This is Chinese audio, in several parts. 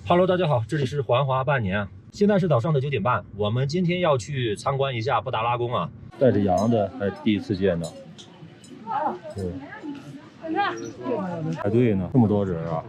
Hello， 大家好，这里是环华半年，现在是早上的9点半，我们今天要去参观一下布达拉宫啊。带着羊的还第一次见到，对，排队呢，这么多人啊，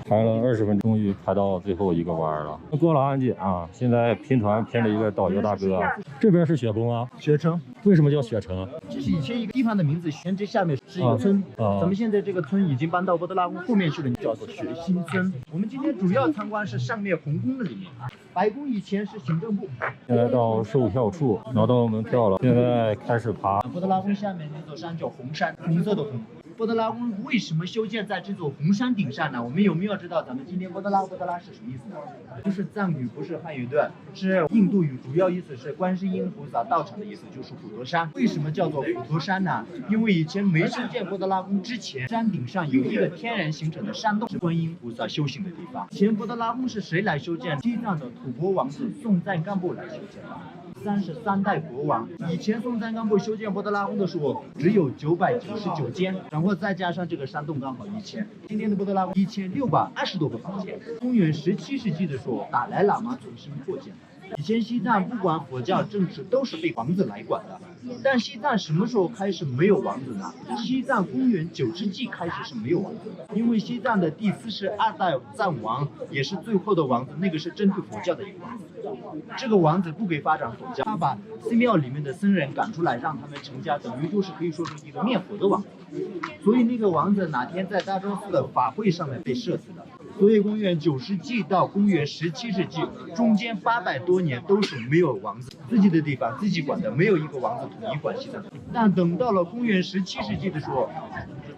排了20分钟，终于排到最后一个弯了。过了安检啊，现在拼团拼了一个导游大哥，这边是雪崩啊，雪城。为什么叫雪城？这是以前一个地方的名字，这下面是一个村。咱们现在这个村已经搬到布达拉宫后面去了，叫做雪新村。我们今天主要参观是上面红宫的里面，白宫以前是行政部。现在到售票处拿到门票了，现在开始爬。布达拉宫下面那座山叫红山，红色的红。布达拉宫为什么修建在这座红山顶上呢？我们有没有知道咱们今天布达拉是什么意思呢？不是藏语，不是汉语对，是印度语，主要意思是观世音菩萨道场的意思，就是普陀山。为什么叫做普陀山呢？因为以前没修建布达拉宫之前，山顶上有一个天然形成的山洞，是观音菩萨修行的地方。以前布达拉宫是谁来修建？西藏的吐蕃王子松赞干布来修建的。33代国王，以前松赞干布修建布达拉宫的时候只有999间，然后再加上这个山洞刚好1000。今天的布达拉宫1620多个房间。公元17世纪的时候，达赖喇嘛重新扩建的。以前西藏不管佛教政治都是被王子来管的，但西藏什么时候开始没有王子呢？西藏公元9世纪开始是没有王子的，因为西藏的第42代藏王也是最后的王子，那个是针对佛教的一个王子。这个王子不给发展佛教，他把寺庙里面的僧人赶出来，让他们成家，等于就是可以说是一个灭佛的王子。所以那个王子哪天在大昭寺的法会上面被射死了。所以公元9世纪到公元17世纪中间800多年都是没有王子，自己的地方自己管的，没有一个王子统一管西藏。但等到了公元17世纪的时候，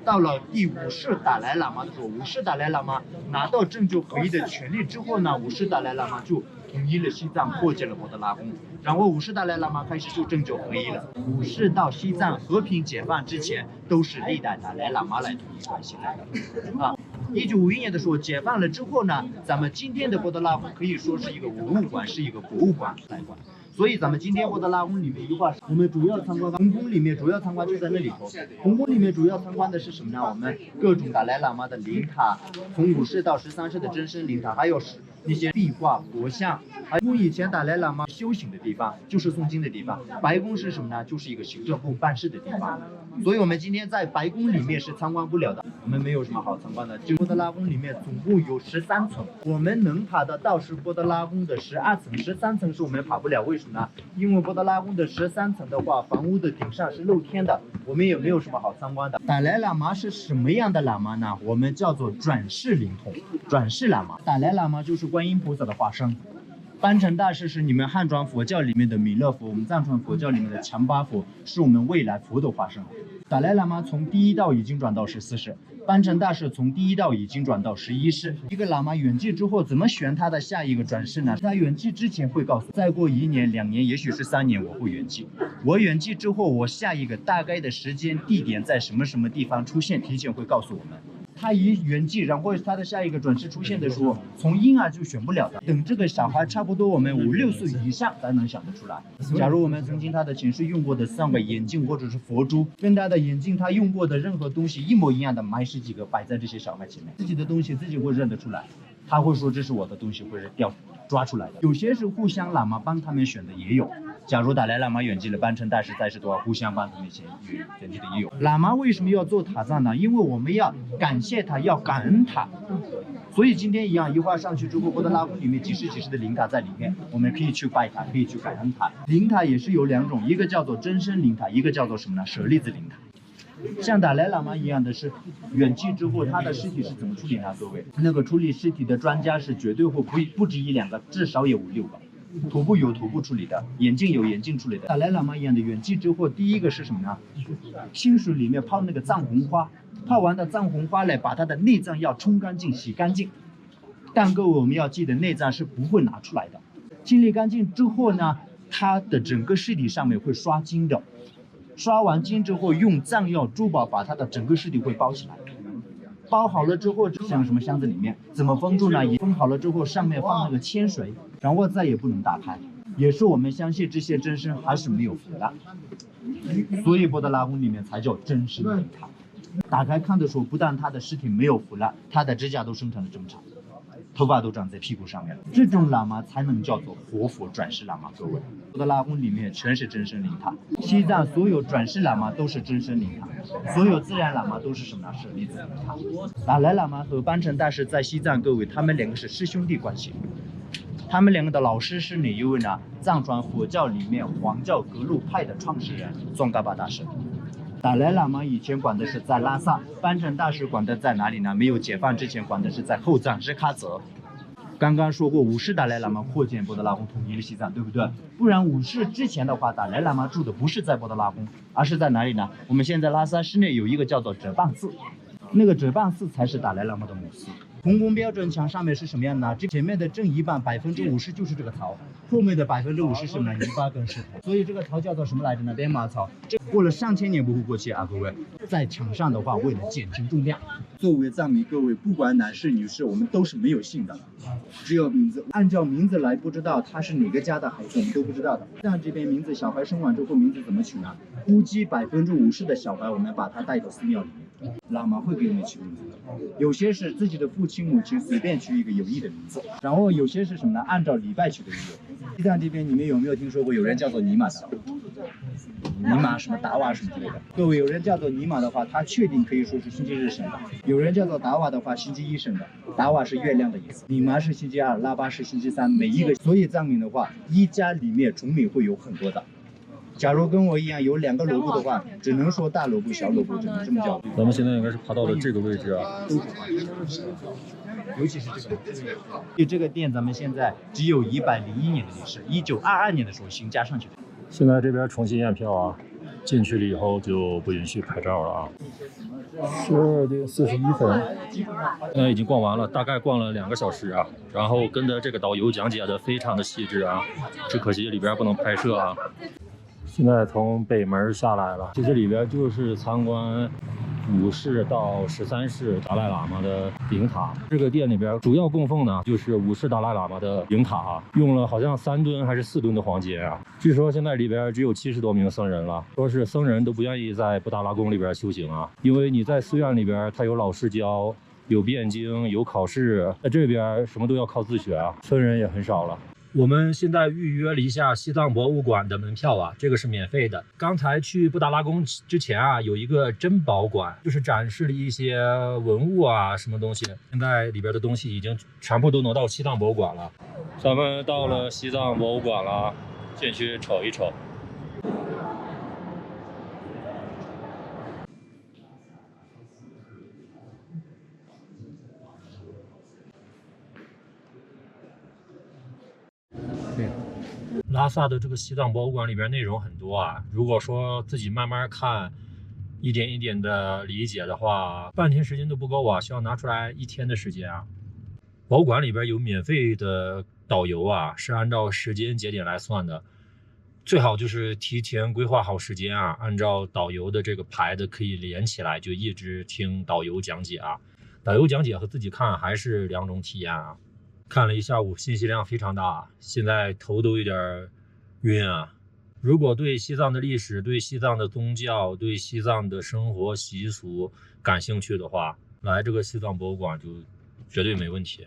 到了第5世达赖喇嘛的时候，5世达赖喇嘛拿到政教合一的权利之后呢，5世达赖喇嘛就统一了西藏，扩建了布达拉宫。然后5世达赖喇嘛开始就政教合一了。5世到西藏和平解放之前，都是历代达赖喇嘛来统一管西藏的啊。1951年的时候解放了之后呢，咱们今天的布达拉宫可以说是一个文物馆，是一个博物馆来管。所以咱们今天布达拉宫里面的话，我们主要参观红宫里面主要参观就在那里头。红宫里面主要参观的是什么呢？我们各种达赖喇嘛的灵塔，从5世到13世的真身灵塔，还有那些壁画佛像。还有以前达赖喇嘛修行的地方，就是诵经的地方。白宫是什么呢？就是一个行政部办事的地方。所以我们今天在白宫里面是参观不了的，我们没有什么好参观的。就布达拉宫里面总共有13层，我们能爬得到是布达拉宫的12层，13层是我们爬不了，为什么呢？因为布达拉宫的13层的话，房屋的顶上是露天的，我们也没有什么好参观的。达赖喇嘛是什么样的喇嘛呢？我们叫做转世灵童，转世喇嘛。达赖喇嘛就是观音菩萨的化身。班禅大士是你们汉传佛教里面的弥勒佛，我们藏传佛教里面的强巴佛，是我们未来佛的化身。达赖喇嘛从第1道已经转到14世，班禅大士从第1道已经转到11世。一个喇嘛圆寂之后，怎么选他的下一个转世呢？他圆寂之前会告诉，再过1年、2年，也许是3年，我会圆寂。我圆寂之后，我下一个大概的时间、地点在什么什么地方出现，提前会告诉我们。他一圆寂，然后他的下一个转世出现的时候，从婴儿就选不了的，等这个小孩差不多我们5、6岁以上才能想得出来。假如我们曾经他的前世用过的3个眼镜或者是佛珠，跟他的眼镜他用过的任何东西一模一样的，埋10几个摆在这些小孩前面，自己的东西自己会认得出来，他会说这是我的东西，会是抓出来的。有些是互相喇嘛帮他们选的也有。假如达赖喇嘛圆寂了，班禅大士在世的话，互相帮他们圆寂的也有。喇嘛为什么要做塔葬呢？因为我们要感谢他，要感恩他。所以今天一样，一会儿上去之后，布达拉宫里面几十的灵塔在里面，我们可以去拜塔，可以去感恩塔。灵塔也是有2种，一个叫做真身灵塔，一个叫做什么呢？舍利子灵塔。像达赖喇嘛一样的是远寂之后，他的尸体是怎么处理呢？各位，那个处理尸体的专家是绝对会不止1、2个，至少有5、6个。头部有头部处理的，眼镜有眼镜处理的。达赖喇嘛一样的远寂之后，第一个是什么呢？清水里面泡那个藏红花，泡完的藏红花来把它的内脏要冲干净、洗干净。但各位我们要记得，内脏是不会拿出来的。清理干净之后呢，它的整个尸体上面会刷金的。刷完金之后，用藏药珠宝把它的整个尸体会包起来。包好了之后，像什么箱子里面怎么封住呢？封好了之后，上面放那个铅水，然后再也不能打开。也是我们相信这些真身还是没有腐的，所以布达拉宫里面才叫真身灵塔。打开看的时候，不但他的尸体没有腐烂，他的指甲都生长得这么长，头发都长在屁股上面了。这种喇嘛才能叫做活佛转世喇嘛。各位，布达拉宫里面全是真身灵塔，西藏所有转世喇嘛都是真身灵塔，所有自然喇嘛都是什么呢？是粒子灵塔。达赖喇嘛和班禅大师在西藏，各位他们两个是师兄弟关系。他们两个的老师是哪一位呢？藏传佛教里面黄教格鲁派的创始人宗喀巴大师。达赖喇嘛以前管的是在拉萨，班禅大师管的在哪里呢？没有解放之前管的是在后藏日喀则。刚刚说过，五世达赖喇嘛扩建布达拉宫，统一了西藏，对不对？不然五世之前的话，达赖喇嘛住的不是在布达拉宫，而是在哪里呢？我们现在拉萨市内有一个叫做哲蚌寺，那个哲蚌寺才是达赖喇嘛的母寺。红宫标准墙上面是什么样的呢？这前面的正一半50%就是这个陶，后面的50%是什么呢？泥巴跟石头。所以这个陶叫做什么来着呢？编码草。这过了上千年不会过期啊，各位。在墙上的话，为了减轻重量。作为藏民，各位不管男士女士，我们都是没有姓的，只有名字。按照名字来，不知道他是哪个家的孩子，我们都不知道的。像这边名字，小孩生完之后名字怎么取呢？估计50%的小孩，我们把他带到寺庙里面，喇嘛会给我们取名字的。有些是自己的父亲母亲随便取一个有意的名字，然后有些是什么呢？按照礼拜取的也有。西藏这边你们有没有听说过有人叫做尼玛的？尼玛什么达瓦什么之类的。各位，有人叫做尼玛的话，他确定可以说是星期日生的；有人叫做达瓦的话，星期一生的。达瓦是月亮的意思，尼玛是星期二，拉巴是星期三，每一个。所以藏民的话，一家里面种米会有很多的。假如跟我一样有2个萝卜的话，只能说大萝卜、小萝卜，只能这么叫。咱们现在应该是爬到了这个位置啊，尤其是这个店，因为这个店咱们现在只有101年的历史，1922年的时候新加上去的。现在这边重新验票啊，进去了以后就不允许拍照了啊。12点41分，现在已经逛完了，大概逛了2个小时啊。然后跟着这个导游讲解的非常的细致啊，只可惜里边不能拍摄啊。现在从北门下来了，其实里边就是参观5世到13世达赖喇嘛的灵塔。这个店里边主要供奉呢就是5世达赖喇嘛的灵塔啊，用了好像3吨还是4吨的黄金啊。据说现在里边只有70多名僧人了，说是僧人都不愿意在布达拉宫里边修行啊，因为你在寺院里边他有老师教，有辩经，有考试，在这边什么都要靠自学啊，僧人也很少了。我们现在预约了一下西藏博物馆的门票啊，这个是免费的。刚才去布达拉宫之前啊，有一个珍宝馆，就是展示了一些文物啊，什么东西。现在里边的东西已经全部都挪到西藏博物馆了。咱们到了西藏博物馆了，进去瞅一瞅。拉萨的这个西藏博物馆里边内容很多啊，如果说自己慢慢看，一点一点的理解的话，半天时间都不够啊，需要拿出来1天的时间啊。博物馆里边有免费的导游啊，是按照时间节点来算的，最好就是提前规划好时间啊，按照导游的这个排的可以连起来，就一直听导游讲解啊。导游讲解和自己看还是2种体验啊。看了一下午，信息量非常大，现在头都有点晕啊。如果对西藏的历史、对西藏的宗教、对西藏的生活习俗感兴趣的话，来这个西藏博物馆就绝对没问题。